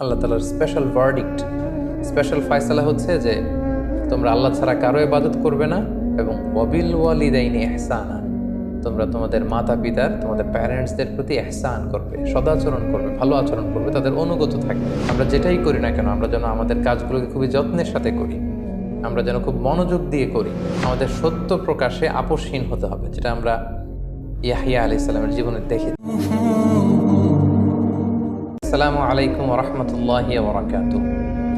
আল্লাহ তাআলার special verdict, special ফয়সালা হচ্ছে যে তোমরা আল্লাহ ছাড়া কারো ইবাদত করবে না এবং ওয়াবিল ওয়ালিদাইনি ইহসানা, তোমরা তোমাদের মাতা পিতার, তোমাদের প্যারেন্টসদের প্রতি ইহসান করবে, সদাচরণ করবে, ভালো আচরণ করবে, তাদের অনুগত থাকবে। আমরা যেটাই করি না কেন আমরা যেন আমাদের কাজগুলোকে খুবই যত্নের সাথে করি, আমরা যেন খুব মনোযোগ দিয়ে করি। আমাদের সত্য প্রকাশে আপোষহীন হতে হবে, যেটা আমরা ইয়াহিয়া আলাইহিস সালামের জীবনে দেখি। আসসালামু আলাইকুম ওয়া রাহমাতুল্লাহি ওয়া বারাকাতুহু।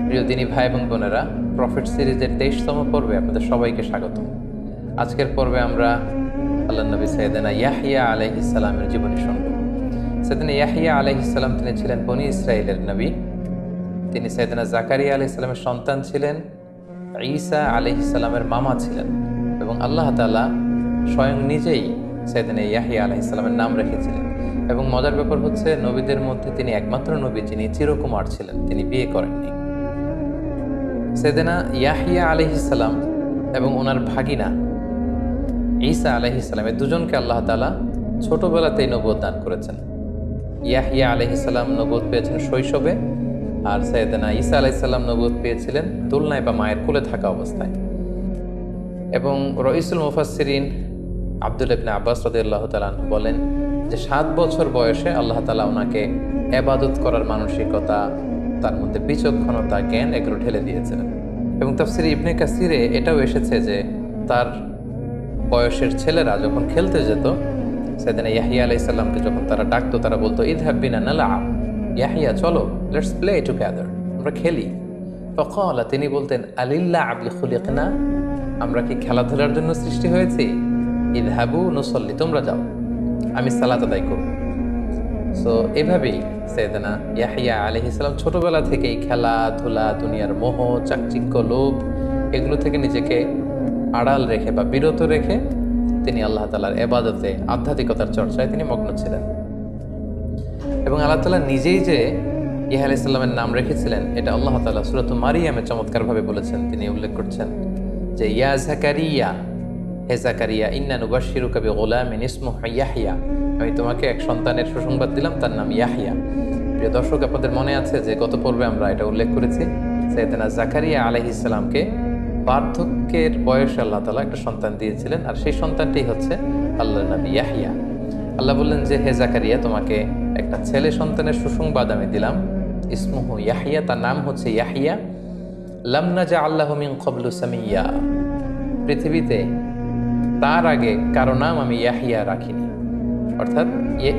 প্রিয় দিনী ভাই এবং বোনেরা, প্রফেট সিরিজের 23তম পর্বে আপনাদের সবাইকে স্বাগত। আজকের পর্বে আমরা আল্লাহর নবী সাইয়েদনা ইয়াহিয়া আলাইহিস সালামের জীবনী শুনব। সাইয়েদনা ইয়াহিয়া আলাইহিস সালাম তিনি ছিলেন বনী ইসরাইলের নবী। তিনি সাইয়েদনা জাকারিয়া আলাইহিস সালামের সন্তান ছিলেন, ঈসা আলাইহিস সালামের মামা ছিলেন এবং আল্লাহ তাআলা স্বয়ং নিজেই সাইয়েদনা ইয়াহিয়া আলাইহিস সালামের নাম রেখেছিলেন। এবং মজার ব্যাপার হচ্ছে, নবীদের মধ্যে তিনি একমাত্র নবী যিনি চিরকুমার ছিলেন, তিনি বিয়ে করেননি। সাইয়েদনা ইয়াহিয়া আলাইহিস সালাম এবং ওনার ভাগিনা ঈসা আলাইহিস সালাম, এই দুজনকে আল্লাহ তাআলা ছোটবেলাতেই নবুয়ত দান করেছেন। ইয়াহিয়া আলাইহিস সালাম নবুয়ত পেয়েছেন শৈশবে, আর সাইয়েদনা ঈসা আলাইহিস সালাম নবুয়ত পেয়েছিলেন দোলনায় বা মায়ের কোলে থাকা অবস্থায়। এবং রইসুল মুফাসসিরিন আব্দুল্লাহ ইবনে আব্বাস রাদিয়াল্লাহু তাআলা আনহু বলেন যে 7 বছর বয়সে আল্লাহ তাআলা ওনাকে ইবাদত করার মানসিকতা, তার মধ্যে বিচক্ষণতা, জ্ঞান এগুলো ঢেলে দিয়েছিলেন। এবং তাফসীরে ইবনে কাসিরে এটাও এসেছে যে তার বয়সের ছেলেরা যখন খেলতে যেত, সাইয়েদনা ইয়াহিয়া আলাইহিস সালামকে যখন তারা ডাকতো, তারা বলতো ইযহাব বিনা নালআব, ইয়াহিয়া চলো, লেটস প্লে টুগেদার, আমরা খেলি। ফাকালা, তিনি বলতেন আলিল্লাহি খুলিকনা, আমরা কি খেলাধুলার জন্য সৃষ্টি হয়েছি? ইযহাবু নুসাল্লি, তোমরা যাও, আমি সালাত আদায় করব। সো এভাবেই সাইয়েদনা ইয়াহিয়া আলাইহিস সালাম ছোটবেলা থেকেই খেলাধুলা, দুনিয়ার মোহ, চাকচিক্য, লোভ এগুলো থেকে নিজেকে আড়াল রেখে বা বিরত রেখে তিনি আল্লাহ তাআলার ইবাদতে, আধ্যাত্মিকতার চর্চায় তিনি মগ্ন ছিলেন। এবং আল্লাহ তাআলা নিজেই যে ইয়াহিয়া আলাইহিস সালামের নাম রেখেছিলেন, এটা আল্লাহ তাআলা সূরাত মারিয়ামে চমৎকারভাবে বলেছেন। তিনি উল্লেখ করছেন যে ইয়া জাকারিয়া, হে জাকারিয়া, ইন্না নুবাশশিরুকা বিগুলামিন ইসমুহু ইয়াহিয়া, আমি তোমাকে এক সন্তানের সুসংবাদ দিলাম, তার নাম ইয়াহিয়া। প্রিয় দর্শক, আপনাদের মনে আছে যে গত পর্বে আমরা এটা উল্লেখ করেছি, সাইয়েদনা জাকারিয়া আলাইহিস সালামকে বার্ধক্যের বয়সে আল্লাহ তাআলা একটা সন্তান দিয়েছিলেন, আর সেই সন্তানটি হচ্ছে আল্লাহর নবী ইয়াহিয়া। আল্লাহ বললেন যে হে জাকারিয়া, তোমাকে একটা ছেলে সন্তানের সুসংবাদ আমি দিলাম, ইসমুহু ইয়াহিয়া, তার নাম হচ্ছে ইয়াহিয়া। লাম নাজআল লাহু মিন ক্বাবলু সামিয়্যা, পৃথিবীতে তার আগে কারো নাম আমি ইয়াহিয়া রাখিনি। অর্থাৎ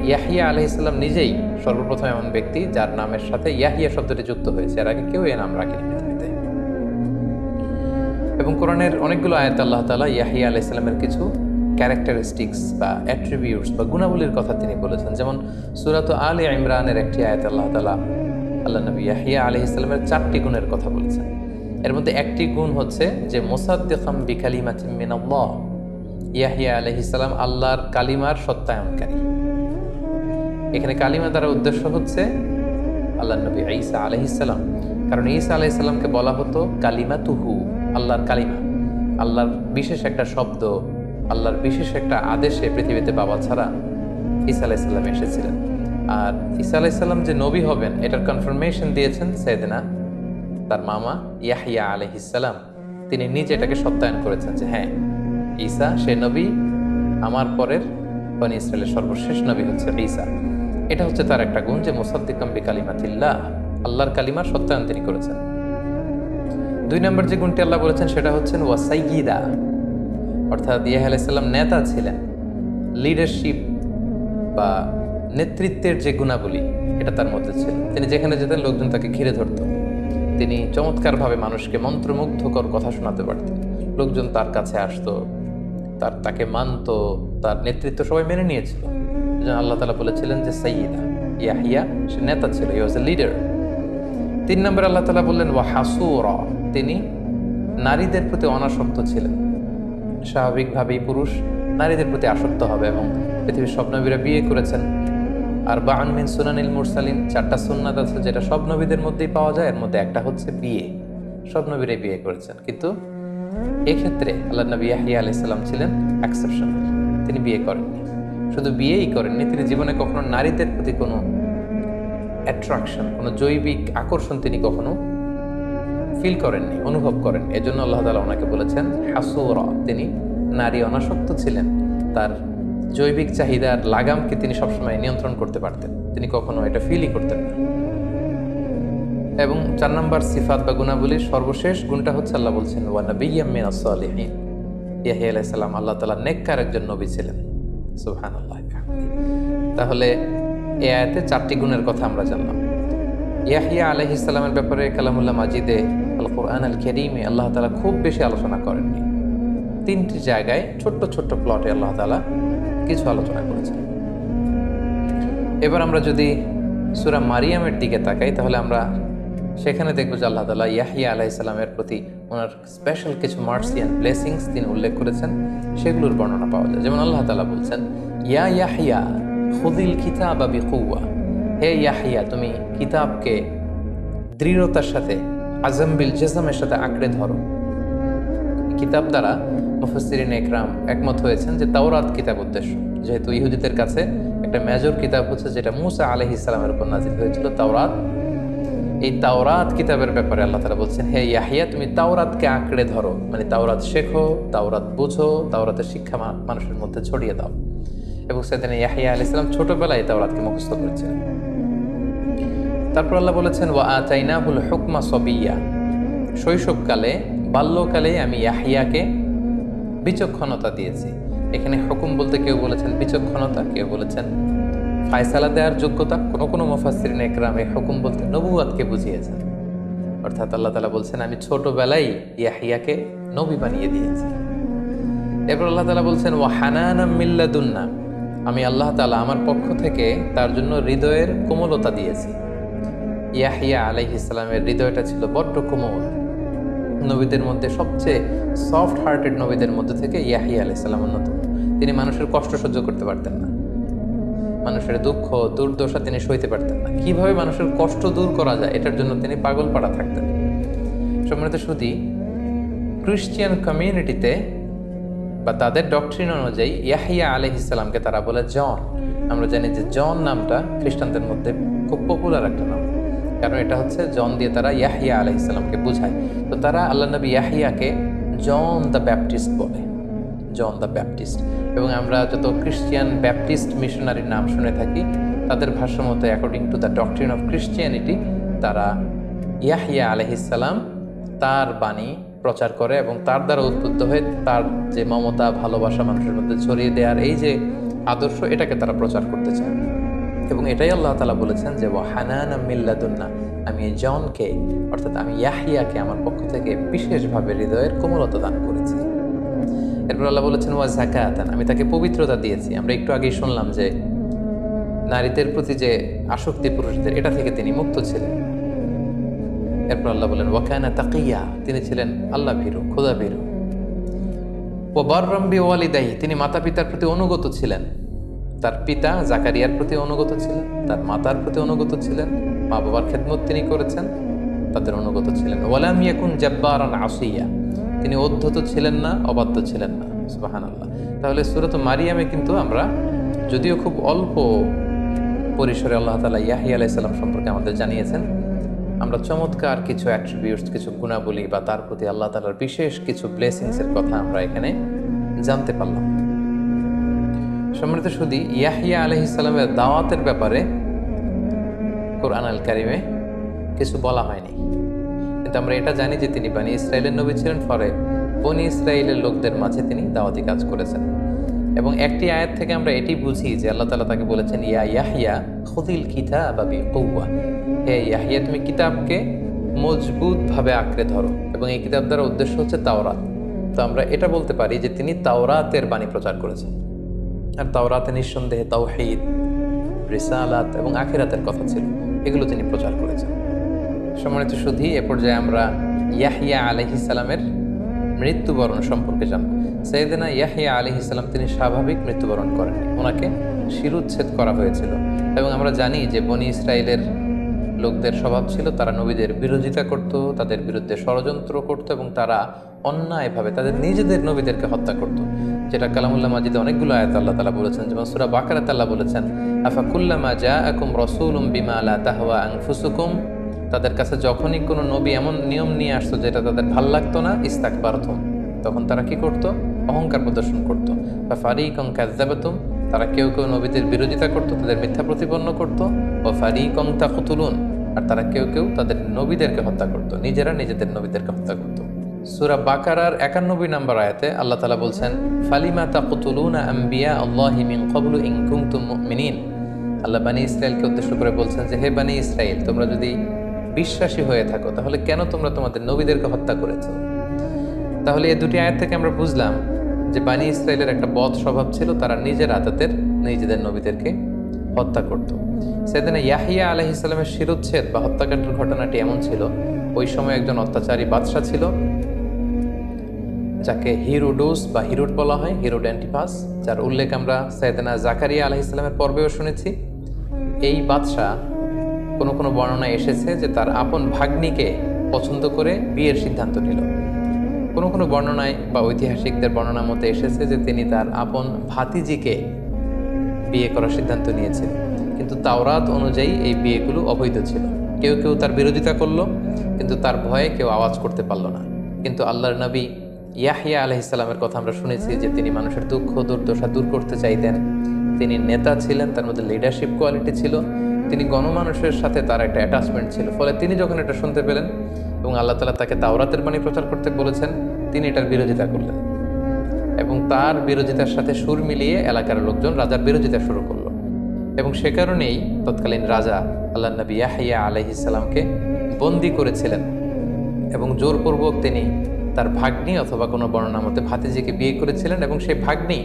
ইয়াহিয়া আলাইহিস সালাম নিজেই সর্বপ্রথম এমন ব্যক্তি যার নামের সাথে ইয়াহিয়া শব্দটি যুক্ত হয়েছে, এর আগে কেউ এই নাম রাখেনি পৃথিবীতে। এবং কোরআনের অনেকগুলো আয়াতে আল্লাহ তাআলা ইয়াহিয়া আলাইহিস সালামের কিছু ক্যারেক্টারিস্টিক্স বা অ্যাট্রিবিউটস বা গুণাবলীর কথা তিনি বলেছেন। যেমন সূরাত আলে ইমরানের একটি আয়াতে আল্লাহ তাআলা আল্লাহ নবী ইয়াহিয়া আলাইহিস সালামের 4টি গুণের কথা বলেছেন। এর মধ্যে একটি গুণ হচ্ছে যে মুসাদ্দিকাম বিকালিমাতিন মিনাল্লাহ, ইয়াহিয়া আলাইহিস সালাম আল্লাহর কালিমার সত্যায়নকারী। এখানে কালিমা দ্বারা উদ্দেশ্য হচ্ছে আল্লাহর নবী ঈসা আলাইহিস সালাম, কারণ ঈসা আলাইহিস সালামকে বলা হতো কালিমাতুহু, আল্লাহর কালিমা, আল্লাহর বিশেষ একটা শব্দ, আল্লাহর বিশেষ একটা আদেশে পৃথিবীতে বাবা ছাড়া ঈসা আলাইহিস সালাম এসেছিলেন। আর ঈসা আলাইহিস সালাম যে নবী হবেন এটার কনফার্মেশন দিয়েছেন সাইয়েদনা তার মামা ইয়াহিয়া আলাইহিস সালাম। তিনি নিজে এটাকে সত্যায়ন করেছেন যে হ্যাঁ, ঈসা সে নবী, আমার পরের বনী ইসরাইলের সর্বশেষ নবী হচ্ছে ঈসা। এটা হচ্ছে তার একটা গুণ যে মুসাদ্দিকাম বিকালিমাতিল্লাহ, আল্লাহর কালিমার সত্যায়ন তিনি করেছেন। 2 নম্বর যে গুণটি আল্লাহ বলেছেন সেটা হচ্ছেন ওয়া সাইয়্যিদা, অর্থাৎ ইয়াহিয়া আলাইহিস সালাম নেতা ছিলেন। লিডারশিপ বা নেতৃত্বের যে গুণাবলী এটা তার মধ্যে ছিল। তিনি যেখানে যেতেন লোকজন তাকে ঘিরে ধরত। তিনি চমৎকারভাবে মানুষকে মন্ত্রমুগ্ধকর কথা শোনাতে পারতেন। লোকজন তার কাছে আসতো, তাকে মানত, তার নেতৃত্ব সবাই মেনে নিয়েছিল। যেন আল্লাহ তাআলা বলেছিলেন যে সাইয়্যিদা, ইয়াহিয়া সে নেতা ছিল, হি ওয়াজ এ লিডার। 3 নম্বরে আল্লাহ তাআলা বললেন ওয়া হাসুরা, তিনি নারীদের প্রতি অনাসক্ত ছিলেন। স্বাভাবিকভাবেই পুরুষ নারীদের প্রতি আসক্ত হবে এবং পৃথিবীর সব নবীরা বিয়ে করেছেন। আর বা'আন মিন সুনানিল মুরসালিন, 4টা সুন্নাত আছে যেটা সব নবীদের মধ্যেই পাওয়া যায়, এর মধ্যে একটা হচ্ছে বিয়ে। সব নবীরাই বিয়ে করেছেন, কিন্তু এক্ষেত্রে আল্লাহ নবী ইয়াহিয়া আলাইহিস সালাম ছিলেন এক্সেপশনাল। তিনি বিয়ে করেননি। শুধু বিয়েই করেননি, তিনি জীবনে কখনো নারীদের প্রতি কোনো অ্যাট্রাকশন, কোনো জৈবিক আকর্ষণ তিনি কখনো ফিল করেননি, অনুভব করেন। এজন্য আল্লাহ তাআলা ওনাকে বলেছেন হাসুরা, তিনি নারী অনাসক্ত ছিলেন। তার জৈবিক চাহিদার লাগামকে তিনি সবসময় নিয়ন্ত্রণ করতে পারতেন, তিনি কখনো এটা ফিলই করতেন না। এবং 4 নম্বর সিফাত বা গুণাবলীর সর্বশেষ গুণটা হচ্ছে আল্লাহ বলছেন ওয়া নাবিয়্যাম মিনাস সালিহিন। ইয়াহইয়া আলাইহিস সালাম আল্লাহ তাআলা নেককার একজন নবী ছিলেন। সুবহানাল্লাহ। তাহলে এই আয়াতে 4টি গুণের কথা আমরা জানলাম। ইয়াহইয়া আলাইহিস সালামের ব্যাপারে কালামুল্লাহ মাজিদে আল কোরআন আল কারীমে আল্লাহ তাআলা খুব বেশি আলোচনা করেননি। 3টি জায়গায় ছোট্ট ছোট্ট প্লটে আল্লাহ তাআলা কিছু আলোচনা করেছেন। এবার আমরা যদি সূরা মারিয়ামের দিকে তাকাই তাহলে আমরা সেখানে দেখব যে আল্লাহ তাআলা ইয়াহইয়া আলাইহিস সালামের প্রতি ওনার স্পেশাল কিছু মার্সি অ্যান্ড ব্লেসিংস তিনি উল্লেখ করেছেন, সেগুলোর বর্ণনা পাওয়া যায়। যেমন আল্লাহ তাআলা বলছেন ইয়া ইয়াহইয়া খুযিল কিতাবা বিকুওয়া, হে ইয়াহইয়া তুমি কিতাবকে দৃঢ়তার সাথে, আযম বিল জাযমের সাথে আঁকড়ে ধরো। কিতাব দ্বারা মুফাসসিরিন ইকরাম একমত হয়েছেন যে তাওরাত কিতাব উদ্দেশ্য, যেহেতু ইহুদিদের কাছে একটা মেজর কিতাব হচ্ছে যেটা মূসা আলাইহিস সালামের উপর নাযিল হয়েছিল, তাওরাত। এই তাওরাত কিতাবের ব্যাপারে আল্লাহ তাআলা বলছেন হে ইয়াহইয়া তুমি তাওরাতকে আঁকড়ে ধরো, মানে তাওরাত শেখো, তাওরাত বুঝো, তাওরাতের শিক্ষা মানুষের মধ্যে ছড়িয়ে দাও। এবং সাইয়েদনা ইয়াহইয়া আলাইহিস সালাম ছোটবেলায় তাওরাতকে মুখস্থ করেছিলেন। তারপর আল্লাহ বলেছেন ওয়া আতাইনাহুল হুকমা সাবিয়্যা, শৈশবকালে বাল্যকালে আমি ইয়াহইয়াকে বিচক্ষণতা দিয়েছি। এখানে হুকুম বলতে কেউ বলেছেন বিচক্ষণতা, কেউ বলেছেন ফায়সালা দেওয়ার যোগ্যতা। কোনো মুফাসসিরিন ইকরাম এই হুকুম বলতে নবুয়াতকে বুঝিয়েছেন, অর্থাৎ আল্লাহ তাআলা বলছেন আমি ছোটবেলায় ইয়াহইয়াকে নবী বানিয়ে দিয়েছি। এরপর আল্লাহ তাআলা বলছেন ওয়া হানানাম মিন লাদুন্না, আমি আল্লাহ তাআলা আমার পক্ষ থেকে তার জন্য হৃদয়ের কোমলতা দিয়েছি। ইয়াহইয়া আলাইহিস সালামের হৃদয়টা ছিল বড্ড কোমল। নবীদের মধ্যে সবচেয়ে সফট হার্টেড নবীদের মধ্যে থেকে ইয়াহইয়া আলাইহিস সালাম অন্যতম। তিনি মানুষের কষ্ট সহ্য করতে পারতেন না, মানুষের দুঃখ দুর্দশা তিনি সইতে পারতেন না। কিভাবে মানুষের কষ্ট দূর করা যায় এটার জন্য তিনি পাগল পাড়া থাকতেন। সম্মানিত শুধু ক্রিশ্চিয়ান কমিউনিটিতে বা তাদের ডক্ট্রিন অনুযায়ী ইয়াহইয়া আলাইহিস সালামকে তারা বলে জন। আমরা জানি যে জন নামটা খ্রিস্টানদের মধ্যে খুব পপুলার একটা নাম, কারণ এটা হচ্ছে জন দিয়ে তারা ইয়াহইয়া আলাইহিস সালামকে বোঝায়। তো তারা আল্লাহ নবী ইয়াহইয়াকে জন দ্য ব্যাপটিস্ট বলে, জন দ্য ব্যাপটিস্ট। এবং আমরা যত ক্রিশ্চিয়ান ব্যাপটিস্ট মিশনারির নাম শুনে থাকি তাদের ভাষ্য মতো according to the doctrine of Christianity তারা ইয়াহইয়া আলাইহিস সালাম তার বাণী প্রচার করে এবং তার দ্বারা উদ্বুদ্ধ হয়ে তার যে মমতা ভালোবাসা মানুষের মধ্যে ছড়িয়ে দেওয়ার এই যে আদর্শ, এটাকে তারা প্রচার করতে চায়। এবং এটাই আল্লাহ তাআলা বলেছেন যে ওয়া হানানাম মিন লাদুন্না, আমি জনকে অর্থাৎ আমি ইয়াহইয়াকে আমার পক্ষ থেকে বিশেষভাবে হৃদয়ের কোমলতা দান করেছি। এরপর আল্লাহ বলেছেন ওয়া যাকাতান, আমি তাকে পবিত্রতা দিয়েছি। আমরা একটু আগেই শুনলাম যে নারীদের প্রতি যে আসক্তি পুরুষদের, এটা থেকে তিনি মুক্ত ছিলেন। এরপর আল্লাহ বলেন ওয়া কানা তাকিয়া, তিনি ছিলেন আল্লাহ ভীরু, খোদা ভীরু। ওয়া বাররাম বিওয়ালিদাইহি, তিনি মাতা পিতার প্রতি অনুগত ছিলেন। তার পিতা জাকারিয়ার প্রতি অনুগত ছিলেন, তার মাতার প্রতি অনুগত ছিলেন, মা বাবার খেদমত তিনি করেছেন, তাদের অনুগত ছিলেন। ওয়ালাম ইয়াকুন জাব্বারান আসিয়া, তিনি অধ্যত ছিলেন না, অবাধ্য ছিলেন না। সুবহানাল্লাহ। তাহলে সূরাত মারিয়ামে কিন্তু আমরা যদিও খুব অল্প পরিসরে আল্লাহ তাআলা ইয়াহইয়া আলাইহিস সালাম সম্পর্কে আমাদের জানিয়েছেন, আমরা চমৎকার কিছু অ্যাট্রিবিউটস, কিছু গুণাবলী বা তার প্রতি আল্লাহ তাআলার বিশেষ কিছু ব্লেসিংসের কথা আমরা এখানে জানতে পারলাম। সম্মানিত শুধু ইয়াহইয়া আলাইহিস সালামের দাওয়াতের ব্যাপারে কোরআন আল কারিমে কিছু বলা হয়নি, কিন্তু আমরা এটা জানি যে তিনি বনী ইসরাইলের নবী ছিলেন, ফলে বনী ইসরাইলের লোকদের মাঝে তিনি দাওয়াতি কাজ করেছেন। এবং একটি আয়াত থেকে আমরা এটি বুঝি যে আল্লাহ তাআলা তাকে বলেছেন ইয়া ইয়াহইয়া খুযিল কিতাবা বিকুওয়া, হে ইয়াহইয়া তুমি কিতাবকে মজবুতভাবে আঁকড়ে ধরো। এবং এই কিতাব দ্বারা উদ্দেশ্য হচ্ছে তাওরাত। তো আমরা এটা বলতে পারি যে তিনি তাওরাতের বাণী প্রচার করেছেন। আর তাওরাতে নিঃসন্দেহে তাওহীদ, রিসালাত এবং আখিরাতের কথা ছিল, এগুলো তিনি প্রচার করেছেন। সম্মানিত শুধু এ পর্যায়ে আমরা ইয়াহইয়া আলাইহিস সালামের মৃত্যুবরণ সম্পর্কে জানব। সাইয়েদনা ইয়াহইয়া আলাইহিস সালাম তিনি স্বাভাবিক মৃত্যুবরণ করেননি, ওনাকে শিরুচ্ছেদ করা হয়েছিল। এবং আমরা জানি যে বনী ইসরাইলের লোকদের স্বভাব ছিল তারা নবীদের বিরোধিতা করত, তাদের বিরুদ্ধে ষড়যন্ত্র করত এবং তারা অন্যায়ভাবে তাদের নিজেদের নবীদেরকে হত্যা করত, যেটা কালামুল্লাহ মাজিদে অনেকগুলো আয়াত আল্লাহ তাআলা বলেছেন। যেমন সূরা বাকারাতে আল্লাহ বলেছেন, আফা কুল্লামা জাআকুম রাসূলুম বিমা লা তাহওয়া আনফুসুকুম, তাদের কাছে যখনই কোনো নবী এমন নিয়ম নিয়ে আসতো যেটা তাদের ভাল লাগতো না, ইস্তাকবারতুম, তখন তারা কি করত? অহংকার প্রদর্শন করত। বা ফারিকং কাযযাবাতুম, তারা কেউ কেউ নবীদের বিরোধিতা করত, তাদের মিথ্যা প্রতিপন্ন করত। ও ফারিকং তাকতুলুন, আর তারা কেউ কেউ তাদের নবীদেরকে হত্যা করত, নিজেরা নিজেদের নবীদেরকে হত্যা করত। সূরা বাকারার 91 নম্বর আয়াতে আল্লাহ তাআলা বলছেন, ফালিমা তাকতুলুনা আম্বিয়া আল্লাহি মিন ক্বাবলু ইন কুনতুম মুমিনিন। আল্লাহ বনী ইসরাইলকে উদ্দেশ্য করে বলছেন যে, হে বনী ইসরাইল, তোমরা যদি বিশ্বাসী হয়ে থাকো তাহলে কেন তোমরা তোমাদের নবীদেরকে হত্যা করেছো? তাহলে এই দুটি আয়াত থেকে আমরা বুঝলাম যে বনী ইসরাইলের একটা বদ স্বভাব ছিল, তারা নিজেরা তাদের নিজেদের নবীদেরকে হত্যা করত। সেদিন ইয়াহিয়া আলাইহিস সালামের শিরোচ্ছেদ বা হত্যাকাণ্ডের ঘটনাটি এমন ছিল, ওই সময় একজন অত্যাচারী বাদশা ছিল যাকে হিরোডোস বা হিরোড বলা হয়, হিরোড অ্যান্টিপাস, যার উল্লেখ আমরা সাইয়েদনা জাকারিয়া আলাইহিস সালামের পর্বেও শুনেছি। এই বাদশা কোনো কোনো বর্ণনায় এসেছে যে তার আপন ভাগ্নিকে পছন্দ করে বিয়ের সিদ্ধান্ত নিল। কোনো কোনো বর্ণনায় বা ঐতিহাসিকদের বর্ণনা মতে এসেছে যে তিনি তার আপন ভাতিজিকে বিয়ে করার সিদ্ধান্ত নিয়েছিল, কিন্তু তাওরাত অনুযায়ী এই বিয়েগুলো অবৈধ ছিল। কেউ কেউ তার বিরোধিতা করলো, কিন্তু তার ভয়ে কেউ আওয়াজ করতে পারলো না। কিন্তু আল্লাহর নবী ইয়াহিয়া আলাইহিস সালামের কথা আমরা শুনেছি যে তিনি মানুষের দুঃখ দুর্দশা দূর করতে চাইতেন, তিনি নেতা ছিলেন, তার মধ্যে লিডারশিপ কোয়ালিটি ছিল, তিনি গণমানুষের সাথে তার একটা অ্যাটাচমেন্ট ছিল। ফলে তিনি যখন এটা শুনতে পেলেন এবং আল্লাহ তাআলা তাকে তাওরাতের বাণী প্রচার করতে বলেছেন, তিনি এটার বিরোধিতা করলেন এবং তার বিরোধিতার সাথে সুর মিলিয়ে এলাকার লোকজন রাজার বিরোধিতা শুরু করলো। এবং সে কারণেই তৎকালীন রাজা আল্লাহ নবী ইয়াহিয়া আলাইহিস সালামকে বন্দী করেছিলেন এবং জোরপূর্বক তিনি তার ভাগ্নি অথবা কোনো বর্ণনা মতে ভাতিজিকে বিয়ে করেছিলেন। এবং সেই ভাগ্নি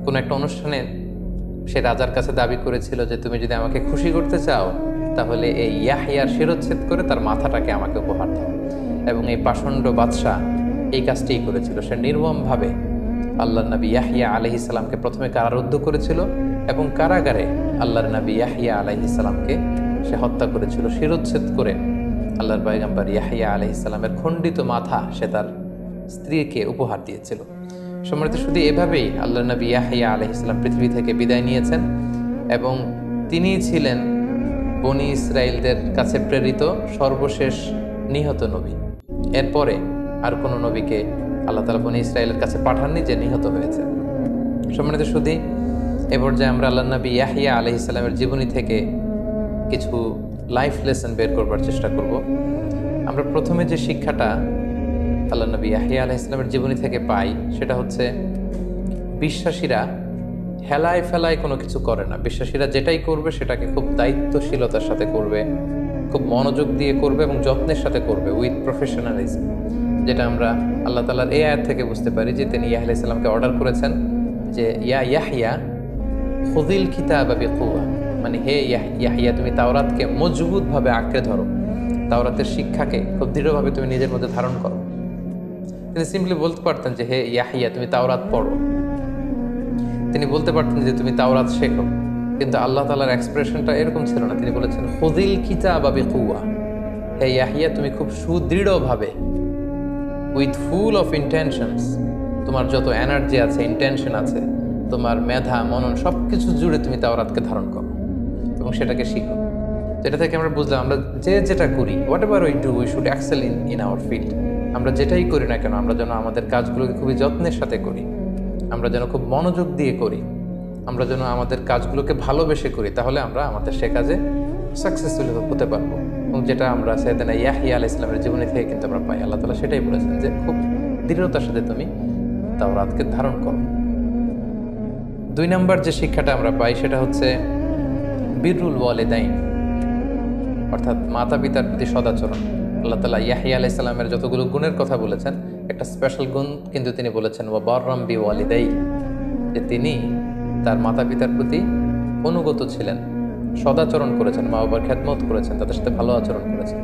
কোনো একটা অনুষ্ঠানে সে রাজার কাছে দাবি করেছিল যে, তুমি যদি আমাকে খুশি করতে চাও তাহলে এই ইয়াহিয়ার শিরোচ্ছেদ করে তার মাথাটাকে আমাকে উপহার দাও। এবং এই পাষণ্ড বাদশাহ এই কাজটিই করেছিল। সে নির্মমভাবে আল্লাহর নবী ইয়াহিয়া আলাইহিস সালামকে প্রথমে কারারুদ্ধ করেছিল এবং কারাগারে আল্লাহর নবী ইয়াহিয়া আলাইহিস সালামকে সে হত্যা করেছিল। শিরোচ্ছেদ করে আল্লাহর পয়গম্বর ইয়াহিয়া আলাইহিস সালামের খণ্ডিত মাথা সে তার স্ত্রীকে উপহার দিয়েছিল। সম্মানিত, শুধু এভাবেই আল্লাহর নবী ইয়াহিয়া আলাইহিস সালাম পৃথিবী থেকে বিদায় নিয়েছেন এবং তিনি ছিলেন বনী ইসরাইলদের কাছে প্রেরিত সর্বশেষ নিহত নবী। এরপরে আর কোনো নবীকে আল্লাহ তাআলা বনী ইসরাইলের কাছে পাঠাননি যে নিহত হয়েছে। সম্মানিত, শুধু এ পর্যায়ে আমরা আল্লাহর নবী ইয়াহিয়া আলাইহিস সালামের জীবনী থেকে কিছু লাইফ লেসন বের করবার চেষ্টা করব। আমরা প্রথমে যে শিক্ষাটা আল্লাহর নবী ইয়াহিয়া আলাইহিস সালামের জীবনী থেকে পাই সেটা হচ্ছে, বিশ্বাসীরা হেলায় ফেলায় কোনো কিছু করে না। বিশ্বাসীরা যেটাই করবে সেটাকে খুব দায়িত্বশীলতার সাথে করবে, খুব মনোযোগ দিয়ে করবে এবং যত্নের সাথে করবে, উইথ প্রফেশনালিজম। যেটা আমরা আল্লাহ তাআলার এই আয়াত থেকে বুঝতে পারি যে তিনি ইয়াহিয়া আলাইহিস সালামকে অর্ডার করেছেন যে, ইয়া ইয়াহিয়া খুযিল কিতাবা বিকুওয়া, মানে হে ইয়াহিয়া, তুমি তাওরাতকে মজবুতভাবে আঁকড়ে ধরো, তাওরাতের শিক্ষাকে খুব দৃঢ়ভাবে তুমি নিজের মধ্যে ধারণ করো। তিনি সিম্পলি বলতে পারতেন যে, হে ইয়াহিয়া, তুমি তাওরাত পড়ো। তিনি বলতে পারতেন যে, তুমি তাওরাত শেখো। কিন্তু আল্লাহ তাআলার এক্সপ্রেশনটা এরকম ছিল না। তিনি বলেছেন, খুযিল কিতাবা বিকুওয়া, হে ইয়াহিয়া, তুমি খুব সুদৃঢ়ভাবে, উইথ ফুল অফ ইন্টেনশনস, তোমার যত এনার্জি আছে, ইন্টেনশন আছে, তোমার মেধা মনন সব কিছু জুড়ে তুমি তাওরাতকে ধারণ করো এবং সেটাকে শিখো। যেটা থেকে আমরা বুঝলাম, আমরা যে যেটা করি, whatever we do, we should excel in our field. আমরা যেটাই করি না কেন, আমরা যেন আমাদের কাজগুলোকে খুবই যত্নের সাথে করি, আমরা যেন খুব মনোযোগ দিয়ে করি, আমরা যেন আমাদের কাজগুলোকে ভালোবেসে করি, তাহলে আমরা আমাদের সে কাজে সাকসেসফুল হতে পারবো। এবং যেটা আমরা সাইয়েদনা ইয়াহিয়া আলাইহিস সালামের জীবনী থেকে কিন্তু আমরা পাই, আল্লাহ তাআলা সেটাই বলেছেন যে, খুব দৃঢ়তার সাথে তুমি তাওরাতকে ধারণ করো। 2 নম্বর যে শিক্ষাটা আমরা পাই সেটা হচ্ছে বিররুল ওয়ালিদাইন, অর্থাৎ মাতা পিতার প্রতি সদাচরণ। আল্লাহ তাআলা ইয়াহিয়া আলাইহিস সালামের যতগুলো গুণের কথা বলেছেন, একটা স্পেশাল গুণ কিন্তু তিনি বলেছেন, ওয়া বাররাম বিওয়ালিদাই, যে তিনি তার মাতা পিতার প্রতি অনুগত ছিলেন, সদাচরণ করেছেন, মা বাবার খেদমত করেছেন, তাদের সাথে ভালো আচরণ করেছেন।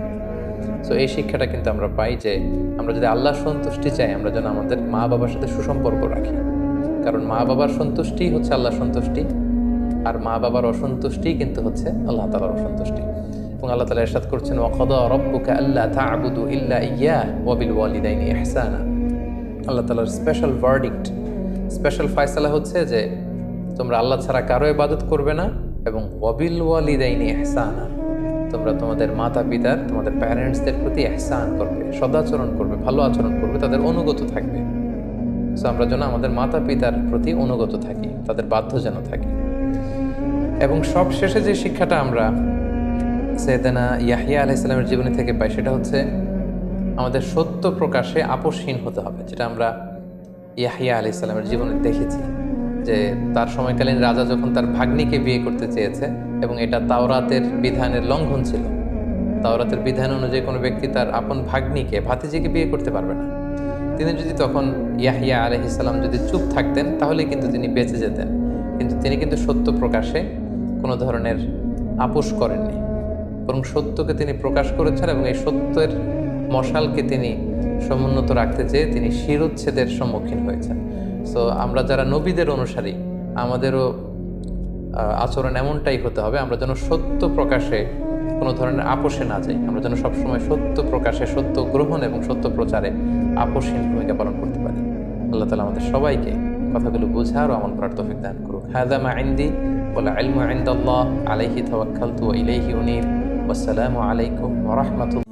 সো এই শিক্ষাটা কিন্তু আমরা পাই যে, আমরা যদি আল্লাহর সন্তুষ্টি চাই, আমরা যেন আমাদের মা বাবার সাথে সুসম্পর্ক রাখি। কারণ মা বাবার সন্তুষ্টি হচ্ছে আল্লাহর সন্তুষ্টি, আর মা বাবার অসন্তুষ্টি কিন্তু হচ্ছে আল্লাহ তাআলার অসন্তুষ্টি। এবং আল্লাহ তাআলা ইরশাদ করছেন ওয়াকাদা রাব্বুকা আল্লা তা'বুদু ইল্লা ইয়্যাহু ওয়া বিল ওয়ালিদাইনি ইহসানা। আল্লাহ তাআলার স্পেশাল ভার্ডিক্ট, স্পেশাল ফয়সালা হচ্ছে যে তোমরা আল্লাহ ছাড়া কারো ইবাদত করবে না এবং ওয়াবিল ওয়ালিদাইনি ইহসানা, তোমরা তোমাদের মাতা পিতার, তোমাদের প্যারেন্টসদের প্রতি ইহসান করবে, সদাচরণ করবে, ভালো আচরণ করবে, তাদের অনুগত থাকবে। সো আমরা যেন আমাদের মাতা পিতার প্রতি অনুগত থাকি, তাদের বাধ্য যেন থাকি। এবং সব শেষে যে শিক্ষাটা আমরা সাইয়েদানা ইয়াহইয়া আলাইহিস সালামের জীবনী থেকে পাই সেটা হচ্ছে আমাদের সত্য প্রকাশে আপোষহীন হতে হবে, যেটা আমরা ইয়াহইয়া আলাইহিস সালামের জীবনে দেখেছি যে তার সময়কালীন রাজা যখন তার ভাগ্নিকে বিয়ে করতে চেয়েছে এবং এটা তাওরাতের বিধানের লঙ্ঘন ছিল। তাওরাতের বিধান অনুযায়ী কোনো ব্যক্তি তার আপন ভাগ্নিকে, ভাতিজিকে বিয়ে করতে পারবে না। তিনি যদি তখন ইয়াহইয়া আলাইহিস সালাম যদি চুপ থাকতেন তাহলে কিন্তু তিনি বেঁচে যেতেন, কিন্তু তিনি কিন্তু সত্য প্রকাশে কোনো ধরনের আপোষ করেননি, বরং সত্যকে তিনি প্রকাশ করেছেন এবং এই সত্যের মশালকে তিনি সমুন্নত রাখতে চেয়ে তিনি শিরোচ্ছেদের সম্মুখীন হয়েছেন। সো আমরা যারা নবীদের অনুসারী, আমাদেরও আচরণ এমনটাই হতে হবে, আমরা যেন সত্য প্রকাশে কোনো ধরনের আপোষে না যাই, আমরা যেন সবসময় সত্য প্রকাশে, সত্য গ্রহণ এবং সত্য প্রচারে আপোষহীন ভূমিকা পালন করতে পারি। আল্লাহ তাআলা আমাদের সবাইকে কথাগুলো বোঝার ও আমল করার তৌফিক দান করুক। হাযা মা ইনদি ওয়াল ইলমু ইনদাল্লাহ আলাইহি তাওয়াক্কালতু ওয়া ইলাইহি উনীব। ওয়াসসালামু আলাইকুম ওয়া রাহমাতুল্লাহ।